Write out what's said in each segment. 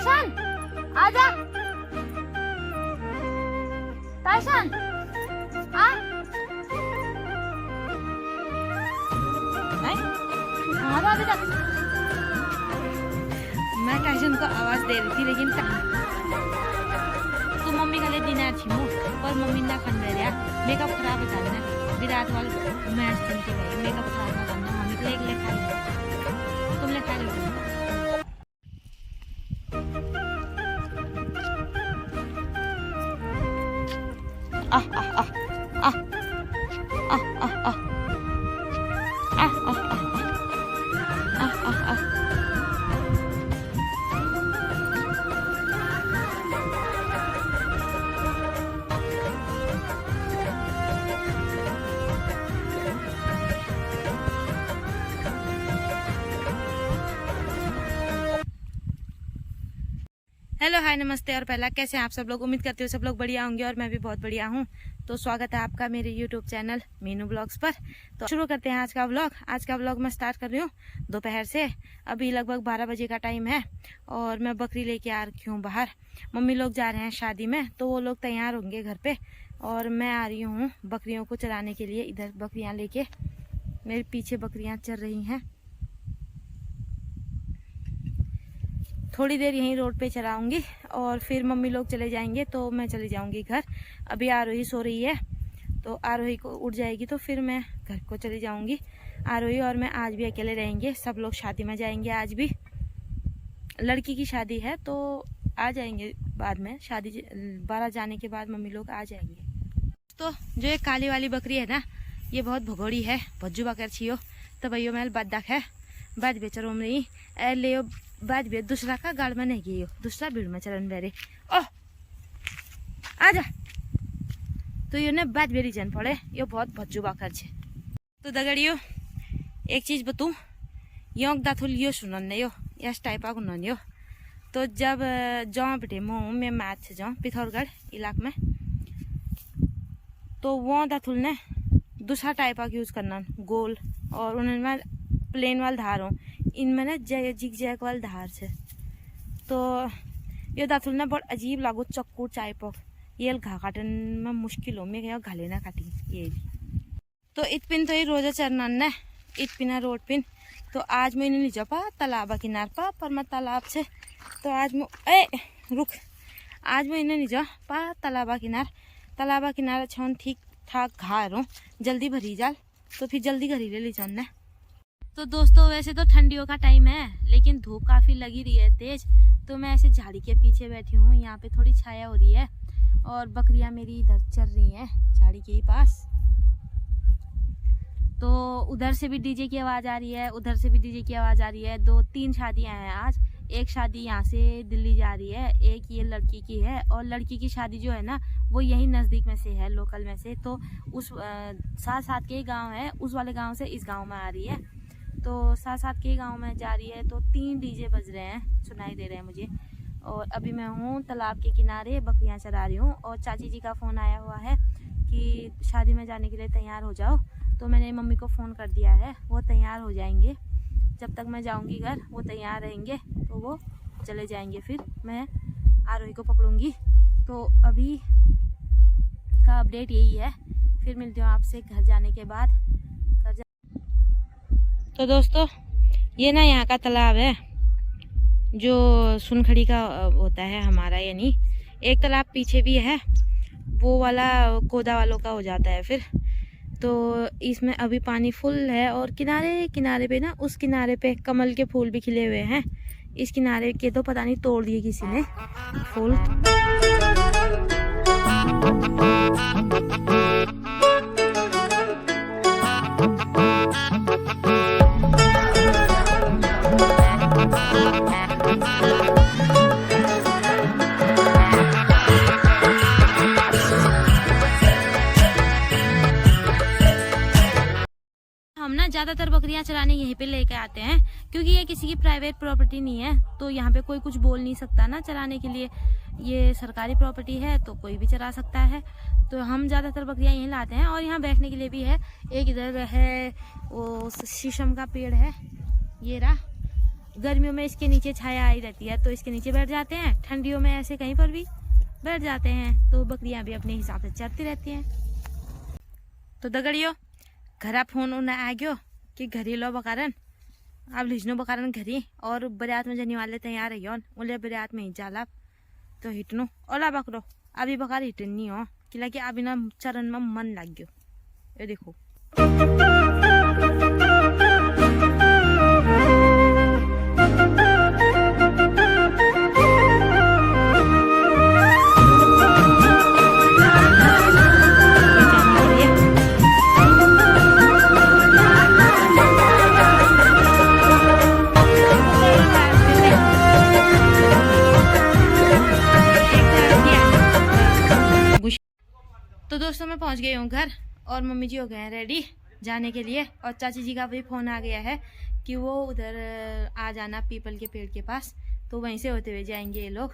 ताइसन आजा, ताइसन आ। अभी तक मैं टाइसन को आवाज दे रही थी लेकिन तू मम्मी का ले डिनर थी मु पर मम्मी ना खन रहा मेकअप खराब था ना विराट वाला मैच खेलती गई मेकअप खराब ना करना मम्मी को एक ले खा लो तुम ले खा लो आह आह आह आह आह आह आह आह आह आह आह हेलो हाय नमस्ते और पहला कैसे हैं आप सब लोग। उम्मीद करती हूँ सब लोग बढ़िया होंगे और मैं भी बहुत बढ़िया हूँ। तो स्वागत है आपका मेरे यूट्यूब चैनल मीनू ब्लॉग्स पर। तो शुरू करते हैं आज का व्लॉग। आज का व्लॉग मैं स्टार्ट कर रही हूँ दोपहर से। अभी लगभग 12 बजे का टाइम है और मैं बकरी लेके आ रखी हूँ बाहर। मम्मी लोग जा रहे हैं शादी में तो वो लोग तैयार होंगे घर पे और मैं आ रही हूँ बकरियों को चराने के लिए। इधर बकरियाँ लेके मेरे पीछे बकरियाँ चर रही हैं। थोड़ी देर यहीं रोड पे चलाऊंगी और फिर मम्मी लोग चले जाएंगे तो मैं चली जाऊंगी घर। अभी आरोही सो रही है तो आरोही को उठ जाएगी तो फिर मैं घर को चली जाऊंगी। आरोही और मैं आज भी अकेले रहेंगे। सब लोग शादी में जाएंगे। आज भी लड़की की शादी है तो आ जाएंगे बाद में। शादी 12 जाने के बाद मम्मी लोग आ जाएंगे। तो जो ये काली वाली बकरी है ना ये बहुत भगोड़ी है। भज्जू बकर छियो तो भैया मैल बदक है बाद बेचर उमरी ले बाद भी दूसरा का गाड़ में नहीं गई दूसरा भीड़ में चलन बेरे ओह आजा तो यो ने बाद बेरी जन पड़े यो बहुत भज्जू बाकर छे। तो दगड़ियो एक चीज बतू योंक दाथुल यो सुनन ने यो यस टाइपा को नन यो। तो जब जहाँ बेटे मुँह में मैच से जाऊँ पिथौरगढ़ इलाक में तो वो दाथुल ने दूसरा टाइपा का यूज करना गोल और उन्होंने प्लेन वाल धार हो इनमें ना जिग जैक वाल धार से। तो ये दाथुल ना बहुत अजीब लागो चक्कू चायपक ये घा काटन में मुश्किल हो मैं घाले ना काटी ये भी। तो इत पिन तो ये रोजा चरना न इत पिना रोड पिन। तो आज मैं नहीं जपा तालाबा किनार पा पर मैं तालाब से तो आज मैं रुक आज मैं इन्हें नहीं जा पा तालाबा किनार छन ठीक ठाक घार हो जल्दी भरी जाल तो फिर जल्दी घरी ले ली जान न। तो दोस्तों वैसे तो ठंडियों का टाइम है लेकिन धूप काफी लगी रही है तेज। तो मैं ऐसे झाड़ी के पीछे बैठी हूँ। यहाँ पे थोड़ी छाया हो रही है और बकरियां मेरी इधर चल रही हैं झाड़ी के ही पास। तो उधर से भी डीजे की आवाज आ रही है उधर से भी डीजे की आवाज आ रही है। 2-3 शादियां हैं आज। एक शादी यहाँ से दिल्ली जा रही है एक ये लड़की की है और लड़की की शादी जो है ना वो यही नज़दीक में से है लोकल में से। तो उस साथ के गाँव है उस वाले गाँव से इस गाँव में आ रही है। तो साथ के गांव में जा रही है तो 3 डीजे बज रहे हैं सुनाई दे रहे हैं मुझे। और अभी मैं हूँ तालाब के किनारे बकरियां चरा रही हूँ और चाची जी का फ़ोन आया हुआ है कि शादी में जाने के लिए तैयार हो जाओ। तो मैंने मम्मी को फ़ोन कर दिया है वो तैयार हो जाएंगे। जब तक मैं जाऊँगी घर वो तैयार रहेंगे तो वो चले जाएंगे। फिर मैं आरोही को पकड़ूँगी। तो अभी का अपडेट यही है। फिर मिलती हूँ आपसे घर जाने के बाद। तो दोस्तों ये ना यहाँ का तालाब है जो सुनखड़ी का होता है हमारा यानी। एक तालाब पीछे भी है वो वाला कोदा वालों का हो जाता है फिर। तो इसमें अभी पानी फुल है और किनारे पे ना उस किनारे पे कमल के फूल भी खिले हुए हैं। इस किनारे के तो पता नहीं तोड़ दिए किसी ने फूल। हम ना ज़्यादातर बकरियां चराने यहीं पे लेके आते हैं क्योंकि ये किसी की प्राइवेट प्रॉपर्टी नहीं है। तो यहाँ पे कोई कुछ बोल नहीं सकता ना चराने के लिए। ये सरकारी प्रॉपर्टी है तो कोई भी चरा सकता है। तो हम ज़्यादातर बकरियां यहीं लाते हैं और यहाँ बैठने के लिए भी है। एक इधर है वो शीशम का पेड़ है ये रहा गर्मियों में इसके नीचे छाया आई रहती है तो इसके नीचे बैठ जाते हैं, ठंडियों में ऐसे कहीं पर भी बैठ जाते हैं। तो बकरियां भी अपने हिसाब से चरती रहती हैं। तो दगड़ियो घरा फोन उन्हें आ गयो कि घरी लो बकारन अब लिजनो बकारन घरी और बरियात में जाने वाले तैयार है उले बरियात में ही जाला तो हिटनो ओला बकरो अभी बकार हिटन नहीं हो कि अभी ना चरण में मन लग गयो। ये देखो तो दोस्तों मैं पहुंच गई हूँ घर और मम्मी जी हो गए हैं रेडी जाने के लिए और चाची जी का भी फोन आ गया है कि वो उधर आ जाना पीपल के पेड़ के पास, तो वहीं से होते हुए जाएंगे ये लोग।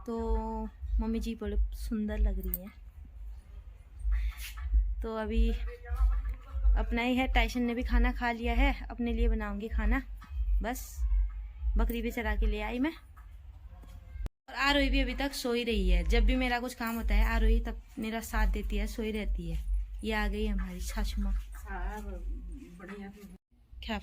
तो मम्मी जी बड़े सुंदर लग रही है। तो अभी अपना ही है, टाइसन ने भी खाना खा लिया है, अपने लिए बनाऊंगी खाना। बस बकरी भी चरा के ले आई मैं। और आरोही भी अभी तक सोई रही है। जब भी मेरा कुछ काम होता है आरोही तब मेरा साथ देती है, सोई रहती है। ये आ गई हमारी सासू माँ। क्या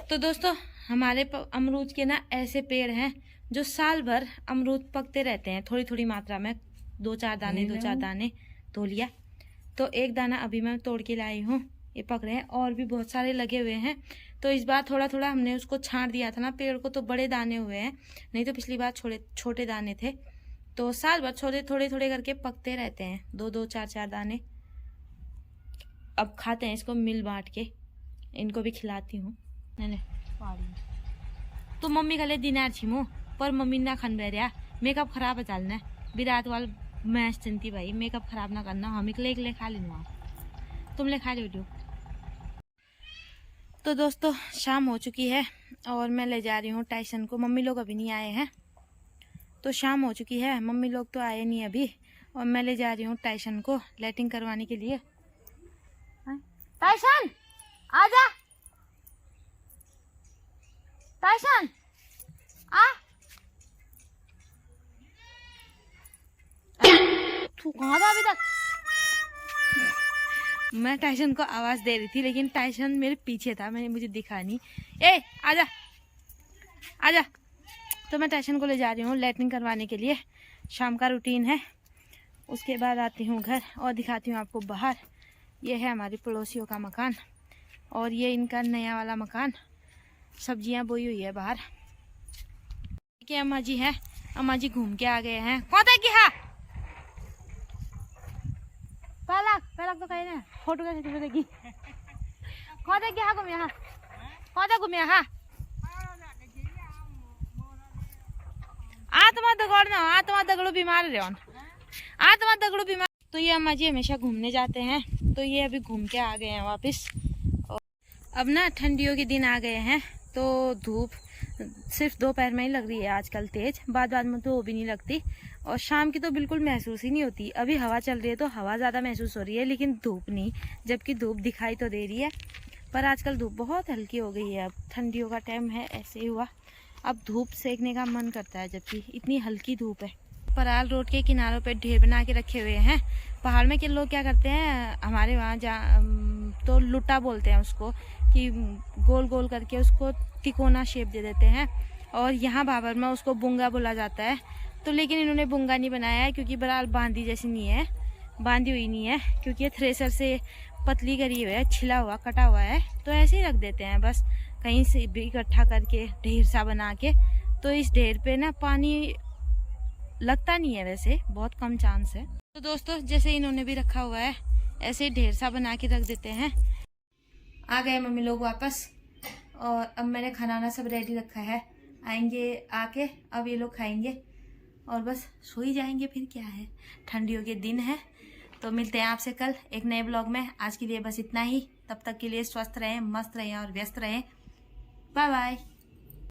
तो दोस्तों हमारे अमरूद के ना ऐसे पेड़ हैं जो साल भर अमरूद पकते रहते हैं, थोड़ी थोड़ी मात्रा में, 2-4 दाने तोड़ लिया। तो एक दाना अभी मैं तोड़ के लाई हूँ, ये पक रहे हैं और भी बहुत सारे लगे हुए हैं। तो इस बार थोड़ा थोड़ा हमने उसको छांट दिया था ना पेड़ को, तो बड़े दाने हुए हैं, नहीं तो पिछली बार छोटे दाने थे। तो साल भर थोड़े थोड़े करके पकते रहते हैं, 2-2 4-4 दाने। अब खाते हैं इसको मिल बांट के, इनको भी खिलाती हूँ। तो मम्मी का ले दिनार छिमो पर मम्मी ना खन रहा मेकअप खराब है चलना विराट वाल मैच चिंती भाई मेकअप खराब ना करना, हम एकले खा लेना, तुम ले खा लो। तो दोस्तों शाम हो चुकी है और मैं ले जा रही हूँ टाइसन को। मम्मी लोग अभी नहीं आए हैं, तो शाम हो चुकी है, मम्मी लोग तो आए नहीं अभी, और मैं ले जा रही हूँ टाइसन को लैटिंग करवाने के लिए। टाइसन आजा, टाइसन आ, तू कहाँ था अभी तक? मैं टाइसन को आवाज दे रही थी लेकिन टाइसन मेरे पीछे था, मुझे दिखा नहीं। ए आजा आजा। तो मैं टाइसन को ले जा रही हूँ लैट्रिन करवाने के लिए। शाम का रूटीन है, उसके बाद आती हूँ घर और दिखाती हूँ आपको बाहर। ये है हमारी पड़ोसियों का मकान और ये इनका नया वाला मकान। सब्जियां बोई हुई है बाहर। देखिए अम्मा जी है, अम्मा जी घूम के आ गए हैं। कौन था क्या पहला तो कहीं ना फोटो कैसे खींचेगी? कौन था क्या घूम यहाँ, कौन था घूम यहाँ? आत्मा दगड़ना, आत्मा दगड़ो बीमार रहे, आत्मा दगड़ो बीमार। तो ये अम्मा जी हमेशा घूमने जाते हैं, तो ये अभी घूम के आ गए हैं वापस। और अब ना ठंडियों के दिन आ गए हैं, तो धूप सिर्फ दोपहर में ही लग रही है आजकल तेज, बाद में तो वो भी नहीं लगती, और शाम की तो बिल्कुल महसूस ही नहीं होती। अभी हवा चल रही है तो हवा ज़्यादा महसूस हो रही है, लेकिन धूप नहीं, जबकि धूप दिखाई तो दे रही है, पर आजकल धूप बहुत हल्की हो गई है। अब ठंडियों का टाइम है, ऐसे ही हुआ, अब धूप सेकने का मन करता है, जबकि इतनी हल्की धूप है। पराल रोड के किनारों पे ढेर बना के रखे हुए हैं। पहाड़ में के लोग क्या करते हैं, हमारे वहाँ तो लुट्टा बोलते हैं उसको, कि गोल गोल करके उसको तिकोना शेप दे देते हैं, और यहाँ बाबर में उसको बुंगा बोला जाता है। तो लेकिन इन्होंने बुंगा नहीं बनाया है, क्योंकि बराल बांधी जैसी नहीं है, बांधी हुई नहीं है, क्योंकि ये थ्रेसर से पतली करी हुई है, छिला हुआ कटा हुआ है, तो ऐसे ही रख देते हैं बस, कहीं से भी इकट्ठा करके ढेर सा बना के। तो इस ढेर पे ना पानी लगता नहीं है, वैसे बहुत कम चांस है। तो दोस्तों जैसे इन्होंने भी रखा हुआ है, ऐसे ढेर सा बना के रख देते हैं। आ गए मम्मी लोग वापस, और अब मैंने खाना वाना सब रेडी रखा है, आएंगे आके अब ये लोग खाएंगे और बस सो ही जाएंगे, फिर क्या है, ठंडियों के दिन है। तो मिलते हैं आपसे कल एक नए ब्लॉग में। आज के लिए बस इतना ही, तब तक के लिए स्वस्थ रहें, मस्त रहें और व्यस्त रहें। Bye bye.